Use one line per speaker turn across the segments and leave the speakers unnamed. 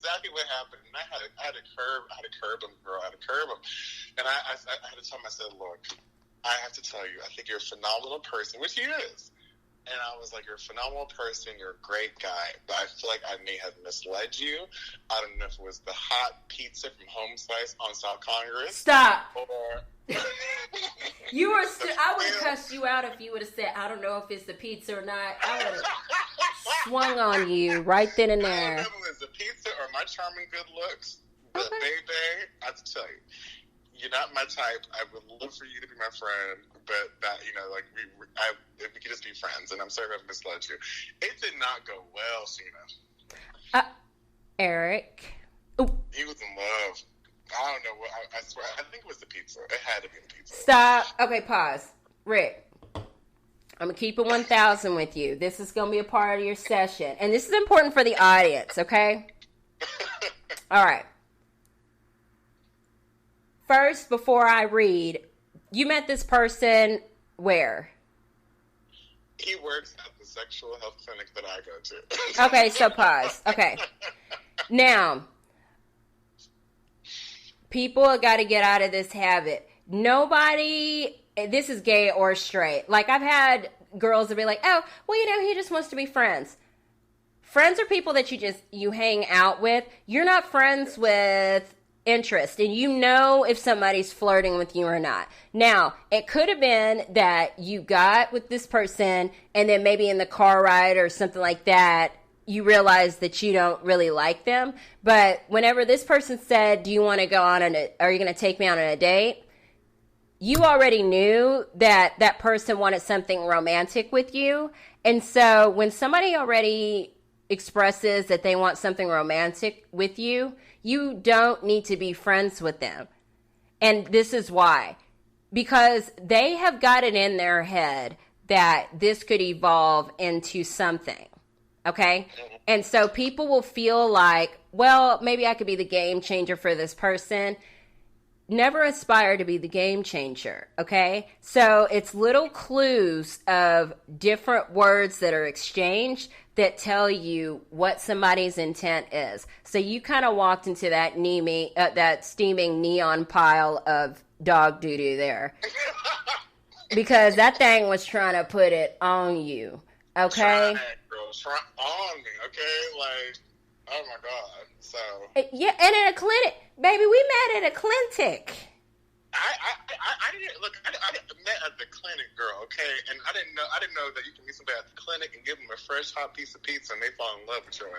exactly what happened. And I had to curb him, girl. I had to curb him. And I had to tell him, I said, look, I have to tell you, I think you're a phenomenal person, which he is. And I was like, you're a phenomenal person. You're a great guy. But I feel like I may have misled you. I don't know if it was the hot pizza from Home Slice on South Congress.
Stop.
Or...
You were. I would have cussed you out if you would have said, I don't know if it's the pizza or not. I would have swung on you right then and there.
I don't know if it was the pizza or my charming good looks. But baby, I have to tell you, you're not my type. I would love for you to be my friend, but that, you know, like we could just be friends. And I'm sorry if I've misled you. It did not go well, Sheena.
Eric.
He was in love. I don't know what. I swear. I think it was the pizza. It had to be the pizza.
Stop. Okay, pause. Rick, I'm gonna keep it 1,000 with you. This is gonna be a part of your session, and this is important for the audience. Okay. All right. First, before I read, you met this person where?
He works at the sexual health clinic that I go to.
Okay, so pause. Okay. Now, people have got to get out of this habit. Nobody, this is gay or straight. Like, I've had girls that be like, oh, well, you know, he just wants to be friends. Friends are people that you hang out with. You're not friends with interest, and you know if somebody's flirting with you or not. Now, it could have been that you got with this person and then maybe in the car ride or something like that, you realize that you don't really like them. But whenever this person said, do you want to go on are you going to take me on a date? You already knew that that person wanted something romantic with you. And so when somebody already expresses that they want something romantic with you, you don't need to be friends with them. And this is why. Because they have got it in their head that this could evolve into something. Okay? And so people will feel like, well, maybe I could be the game changer for this person. Never aspire to be the game changer, okay? So it's little clues of different words that are exchanged that tell you what somebody's intent is. So you kind of walked into that steaming neon pile of dog doo-doo there. Because that thing was trying to put it on you, okay?
Try on me, okay? Like, oh my God. So
yeah, and in a clinic, baby, we met at a clinic.
I didn't look. I met at the clinic, girl. Okay, and I didn't know that you can meet somebody at the clinic and give them a fresh hot piece of pizza and they fall in love with your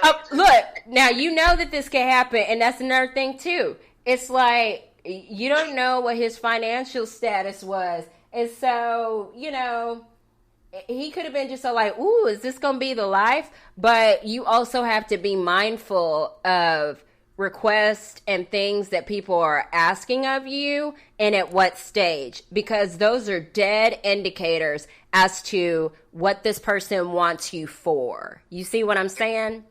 ass.
Look, now you know that this can happen, and that's another thing too. It's like you don't know what his financial status was, and so you know. He could have been just so like, ooh, is this going to be the life? But you also have to be mindful of requests and things that people are asking of you and at what stage. Because those are dead indicators as to what this person wants you for. You see what I'm saying?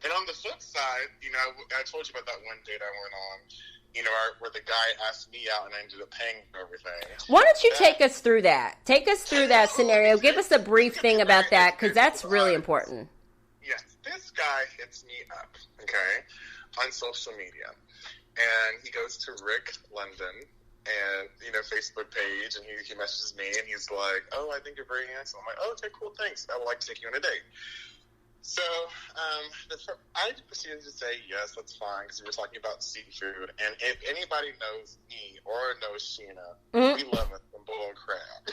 And on the flip side, you know, I told you about that one date I went on. You know, where the guy asked me out and I ended up paying for everything.
Why don't you take us through that? Take us through that scenario. Give us a brief thing about that, because that's really important.
Yes, this guy hits me up, okay, on social media. And he goes to Ric Londen and, you know, Facebook page, and he messages me, and he's like, oh, I think you're very handsome. I'm like, oh, okay, cool, thanks. I would like to take you on a date. So, I proceeded to say, yes, that's fine, because we were talking about seafood. And if anybody knows me or knows Sheena, we love us some boiled crab.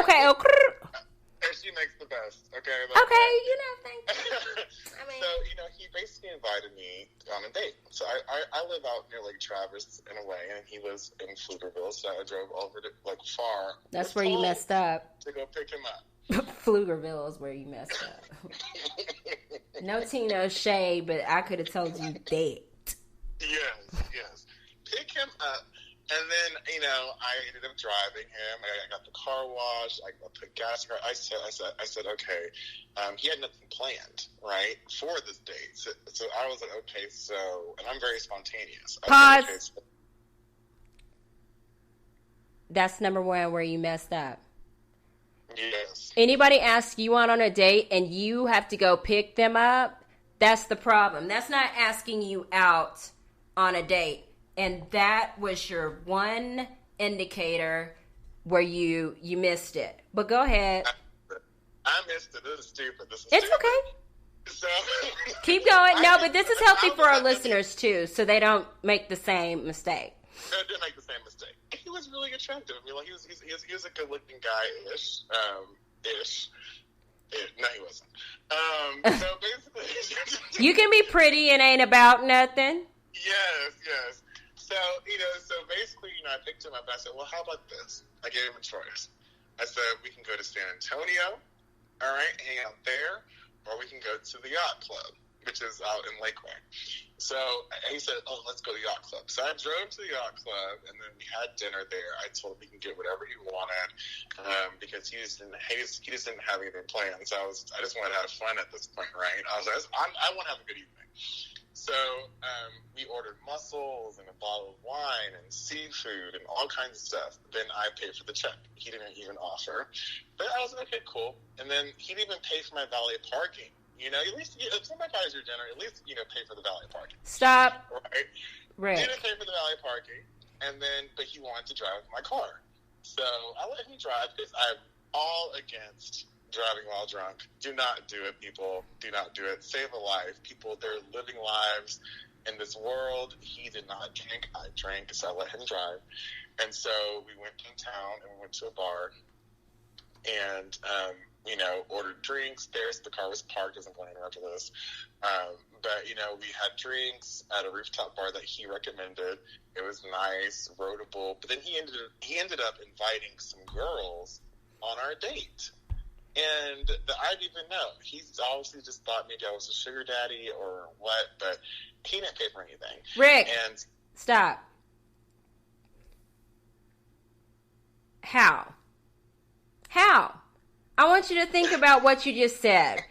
Okay.
And she makes the best, okay?
Okay, you know, thank you. I mean,
so, you know, he basically invited me on a date. So I live out near Lake Traverse in a way, and he lives in Pflugerville, so I drove over to, like, far.
That's where you messed up.
To go pick him up.
Pflugerville is where you messed up. No tea, no shade, but I could have told you that.
Yes. Pick him up, and then, you know, I ended up driving him. I got the car washed. I put gas. I said, okay. He had nothing planned, right, for this date. So I was like, okay, so, and I'm very spontaneous.
Pause.
Okay, so,
that's number one where you messed up.
Yes.
Anybody asks you out on a date and you have to go pick them up, That's the problem. That's not asking you out on a date. And that was your one indicator where you missed it. But go ahead.
I missed it. This is stupid.
It's okay.
So,
keep going. No, but this is healthy for our listeners too, so they don't make the same mistake.
I didn't make the same mistake. He was really attractive. I mean, like he was a good-looking guy-ish. No, he wasn't. So basically,
you can be pretty and ain't about nothing.
Yes. So basically, I picked him up and I said, well, how about this? I gave him a choice. I said, we can go to San Antonio, all right, hang out there, or we can go to the yacht club, which is out in Lakeway. So he said, oh, let's go to the yacht club. So I drove to the yacht club, and then we had dinner there. I told him he can get whatever he wanted because he just didn't have anything planned. So I just wanted to have fun at this point, right? I was like, I want to have a good evening. So we ordered mussels and a bottle of wine and seafood and all kinds of stuff. Then I paid for the check. He didn't even offer. But I was like, okay, cool. And then he didn't even pay for my valet parking. At least if somebody buys your dinner, at least, pay for the valet parking.
Stop.
Right. He didn't pay for the valet parking. But he wanted to drive my car. So I let him drive because I'm all against driving while drunk. Do not do it, people. Do not do it. Save a life. People, they're living lives in this world. He did not drink. I drank, so I let him drive. And so we went downtown and we went to a bar and, ordered drinks there. So the car was parked. Doesn't blame her after this. But, we had drinks at a rooftop bar that he recommended. It was nice, roadable. But then he ended up inviting some girls on our date. And I didn't even know. He's obviously just thought maybe I was a sugar daddy or what, but he didn't pay for anything.
Rick, stop. How? I want you to think about what you just said.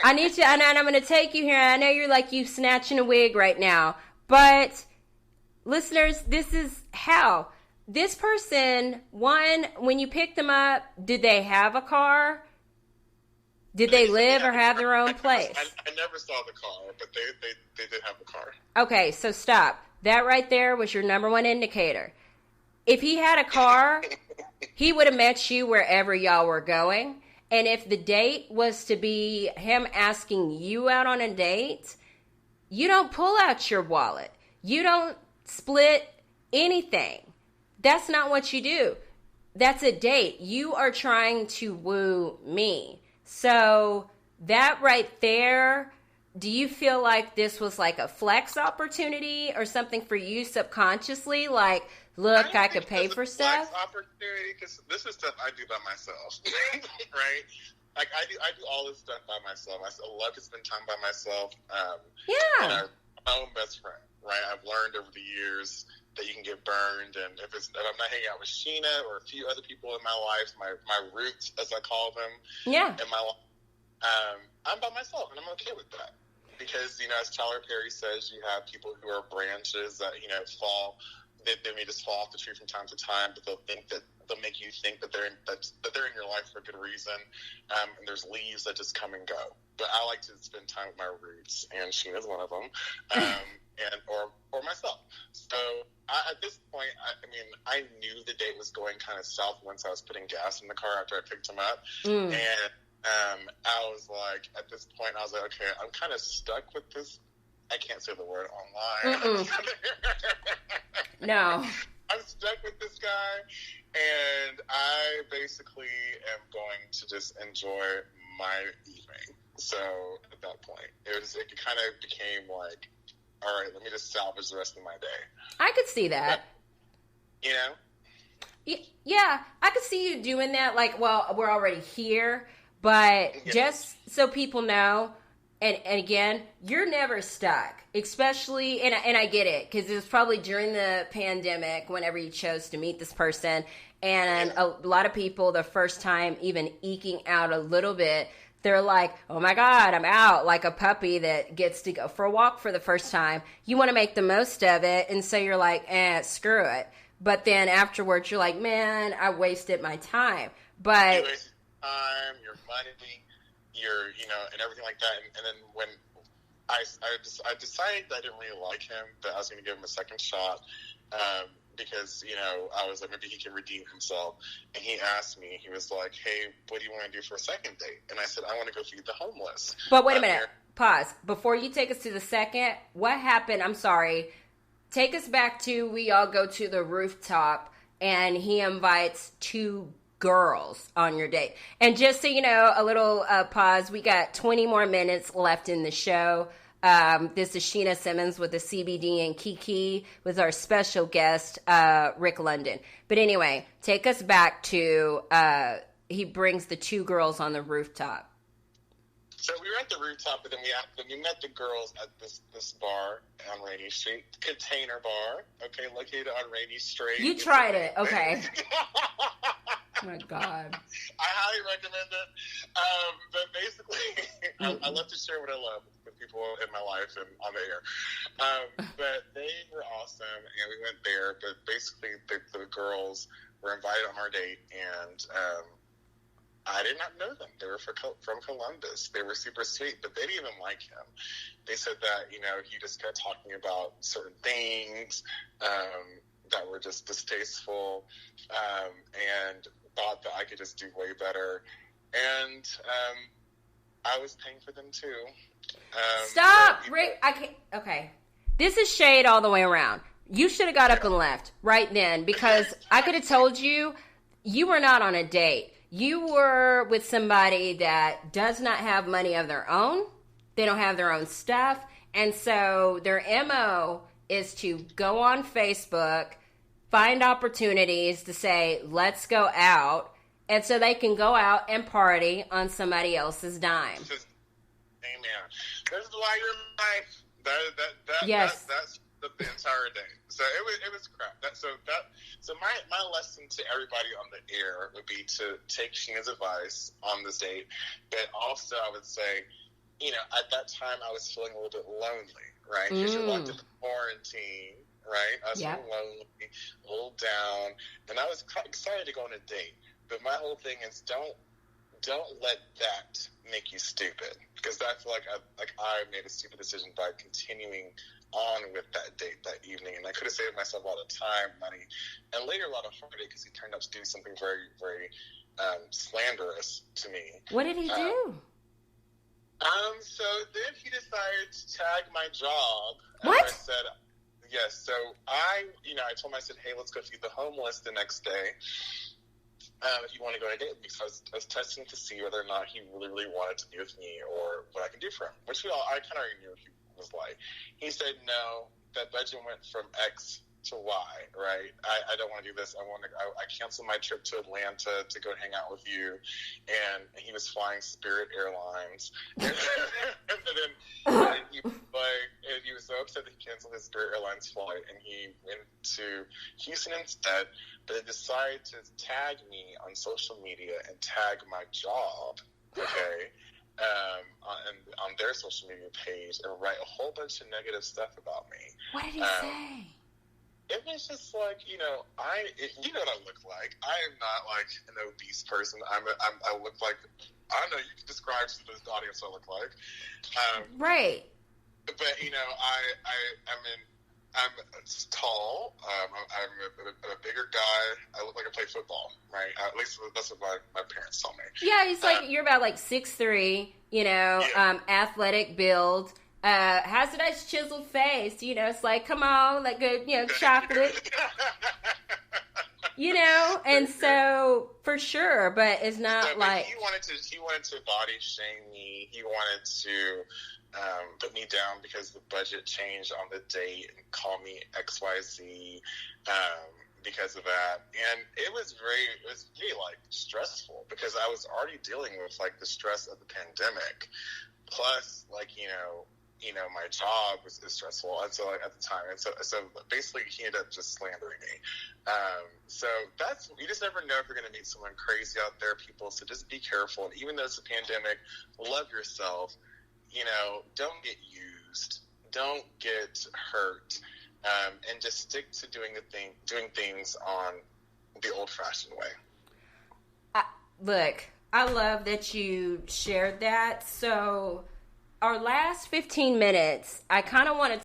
I need to, and I'm going to take you here. I know you're like you snatching a wig right now, but listeners, this is how. This person, one, when you picked them up, did they have a car? Did they live or have their own place?
I never saw the car, but they did have a car.
Okay, so stop. That right there was your number one indicator. If he had a car, he would have met you wherever y'all were going. And if the date was to be him asking you out on a date, you don't pull out your wallet. You don't split anything. That's not what you do. That's a date. You are trying to woo me. So that right there, do you feel like this was like a flex opportunity or something for you subconsciously? Like, look, I could pay for stuff?
Flex opportunity, because this is stuff I do by myself, right? Like, I do all this stuff by myself. I love to spend time by myself.
Yeah.
And I'm my own best friend, right? I've learned over the years that you can get burned, and if I'm not hanging out with Sheena or a few other people in my life, my roots, as I call them, in my life, I'm by myself, and I'm okay with that. Because, as Tyler Perry says, you have people who are branches that, fall, they may just fall off the tree from time to time, but they'll make you think that they're in your life for a good reason, and there's leaves that just come and go. But I like to spend time with my roots, and Sheena's one of them, or myself. So at this point, I knew the date was going kind of south once I was putting gas in the car after I picked him up, and I was like, at this point, I was like, okay, I'm kind of stuck with this. I can't say the word online.
No.
I'm stuck with this guy, and I basically am going to just enjoy my evening. So at that point, it kind of became like, all right, let me just salvage the rest of my day.
I could see that. Yeah, I could see you doing that. Like, well, we're already here, but just so people know, and again, you're never stuck, especially, and I get it, because it was probably during the pandemic whenever you chose to meet this person, and a lot of people, the first time even eking out a little bit, they're like, oh my God, I'm out, like a puppy that gets to go for a walk for the first time. You want to make the most of it, and so you're like, screw it. But then afterwards, you're like, man, I wasted my time. But
you wasted time, your money, and everything like that. And then when I decided I didn't really like him, but I was going to give him a second shot. Because, I was like, maybe he can redeem himself. And he asked me, he was like, hey, what do you want to do for a second date? And I said, I want to go feed the homeless.
But wait a minute. Pause. Before you take us to the second, what happened? I'm sorry. Take us back to we all go to the rooftop and he invites 2 girls on your date. And just so you know, a little pause. We got 20 more minutes left in the show. This is Sheena Simmons with the CBDand KEKE with our special guest, Ric Londen. But anyway, take us back to he brings the 2 girls on the rooftop.
So we were at the rooftop, but then we met the girls at this bar on Rainy Street, Container Bar, okay, located on Rainy Street.
You tried it, okay. Oh my God.
I highly recommend it. But basically, I love to share what I love with people in my life and on the air. But they were awesome, and we went there. But basically, the girls were invited on our date, and I did not know them. They were from Columbus. They were super sweet, but they didn't even like him. They said that, he just kept talking about certain things that were just distasteful, and thought that I could just do way better. And I was paying for them too.
Stop, Rick. I can't. Okay, this is shade all the way around. You should have got up and left right then, because I could have told you were not on a date. You were with somebody that does not have money of their own. They don't have their own stuff. And so their MO is to go on Facebook, find opportunities to say, let's go out. And so they can go out and party on somebody else's dime.
Amen. This is why you're my life.
Yes.
That's the entire day. So it was crap. So my lesson to everybody on the air would be to take Sheena's advice on this date, but also I would say, at that time I was feeling a little bit lonely, right? Because you're locked in quarantine, right? I was feeling lonely, a little down, and I was excited to go on a date. But my whole thing is don't let that make you stupid, because I feel like I made a stupid decision by continuing on with that date that evening, and I could have saved myself a lot of time, money, and later a lot of heartache, because he turned out to do something very, very slanderous to me.
What did he do?
So then he decided to tag my job.
What?
I said, yes. So I told him, I said, hey, let's go feed the homeless the next day. If you want to go on a date with me, so I was testing to see whether or not he really, really wanted to be with me or what I could do for him, which I kind of already knew he was like. He said, no, that budget went from X to Y, right? I don't want to do this. I canceled my trip to Atlanta to go hang out with you. And he was flying Spirit Airlines. and he was so upset that he canceled his Spirit Airlines flight, and he went to Houston instead, but they decided to tag me on social media and tag my job, okay? On their social media page, and write a whole bunch of negative stuff about me.
What did he say?
It was just like, you know what I look like. I am not like an obese person. I look like, I don't know, you can describe to the audience what I look like.
Right.
But, I'm tall. I'm a bigger guy. I look like I play football, right? At least that's what my parents told me.
Yeah, he's like, you're about like 6'3", athletic build. Has a nice chiseled face, it's like, come on, like good, chocolate, and so for sure, but it's not like
he wanted to body shame me. He wanted to put me down because the budget changed on the date and call me XYZ because of that. And it was really like stressful because I was already dealing with like the stress of the pandemic, plus like my job was stressful, and so like at the time, and so basically he ended up just slandering me. So you just never know if you're going to meet someone crazy out there, people. So just be careful. And even though it's a pandemic, love yourself. Don't get used, don't get hurt, and just stick to doing things on the old-fashioned way.
Look, I love that you shared that. So our last 15 minutes, I kind of want to